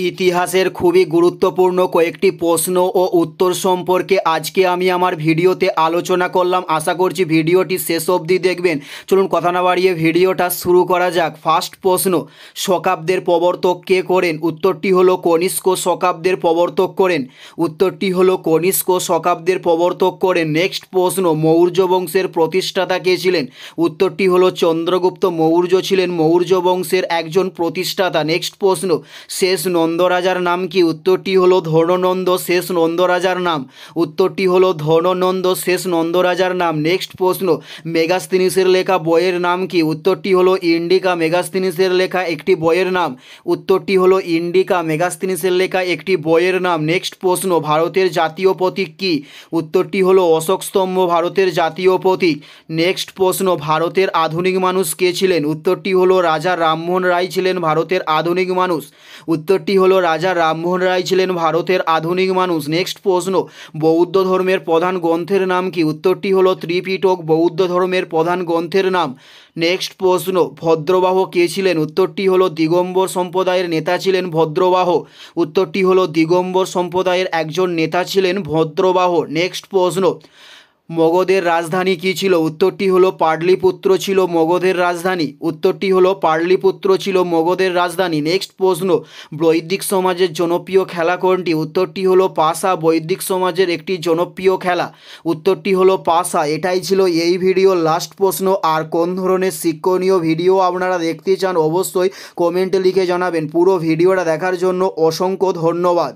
ইতিহাসের খুবই গুরুত্বপূর্ণ কয়েকটি প্রশ্ন ও উত্তর সম্পর্কে আজকে আমি আমার ভিডিওতে আলোচনা করলাম। আশা করছি ভিডিওটি শেষ অবধি দেখবেন। চলুন কথা না বাড়িয়ে ভিডিওটা শুরু করা যাক। ফার্স্ট প্রশ্ন, শকাব্দের প্রবর্তক কে করেন? উত্তরটি হলো কনিষ্ক শকাব্দের প্রবর্তক করেন। উত্তরটি হলো কনিষ্ক শকাব্দের প্রবর্তক করেন। নেক্সট প্রশ্ন, মৌর্য বংশের প্রতিষ্ঠাতা কে ছিলেন? উত্তরটি হলো চন্দ্রগুপ্ত মৌর্য ছিলেন মৌর্য বংশের একজন প্রতিষ্ঠাতা। নেক্সট প্রশ্ন, শেষ নন্দ রাজার নাম কি? উত্তরটি হলো ধননন্দ শেষ নন্দ রাজার নাম। উত্তরটি হলো ধননন্দ শেষ নন্দ রাজার নাম। নেক্সট প্রশ্ন, মেগাস্তিনিসের লেখা বইয়ের নাম কি? উত্তরটি হলো ইন্ডিকা মেগাস্তিনিসের লেখা একটি বইয়ের নাম। উত্তরটি হলো ইন্ডিকা মেগাস্তিনিসের লেখা একটি বইয়ের নাম। নেক্সট প্রশ্ন, ভারতের জাতীয় প্রতীক কি? উত্তরটি হলো অশোক স্তম্ভ ভারতের জাতীয় প্রতীক। নেক্সট প্রশ্ন, ভারতের আধুনিক মানুষ কে ছিলেন? উত্তরটি হলো রাজা রামমোহন রায় ছিলেন ভারতের আধুনিক মানুষ। উত্তরটি হলো রাজা রামমোহন রায় ছিলেন ভারতের আধুনিক মানুষ। নেক্সট প্রশ্ন, বৌদ্ধ ধর্মের প্রধান গ্রন্থের নাম কি? উত্তরটি হলো ত্রিপিটক বৌদ্ধ ধর্মের প্রধান গ্রন্থের নাম। নেক্সট প্রশ্ন, ভদ্রবাহ কে ছিলেন? উত্তরটি হলো দিগম্বর সম্প্রদায়ের নেতা ছিলেন ভদ্রবাহ। উত্তরটি হলো দিগম্বর সম্প্রদায়ের একজন নেতা ছিলেন ভদ্রবাহ। নেক্সট প্রশ্ন, মগধের রাজধানী কী ছিল? উত্তরটি হলো পাটলিপুত্র ছিল মগধের রাজধানী। উত্তরটি হলো পাটলিপুত্র ছিল মগধের রাজধানী। নেক্সট প্রশ্ন, বৈদিক সমাজের জনপ্রিয় খেলা কোনটি? উত্তরটি হলো পাশা বৈদিক সমাজের একটি জনপ্রিয় খেলা। উত্তরটি হলো পাশা। এটাই ছিল এই ভিডিওর লাস্ট প্রশ্ন। আর কোন ধরনের শিক্ষণীয় ভিডিও আপনারা দেখতে চান অবশ্যই কমেন্টে লিখে জানাবেন। পুরো ভিডিওটা দেখার জন্য অসংখ্য ধন্যবাদ।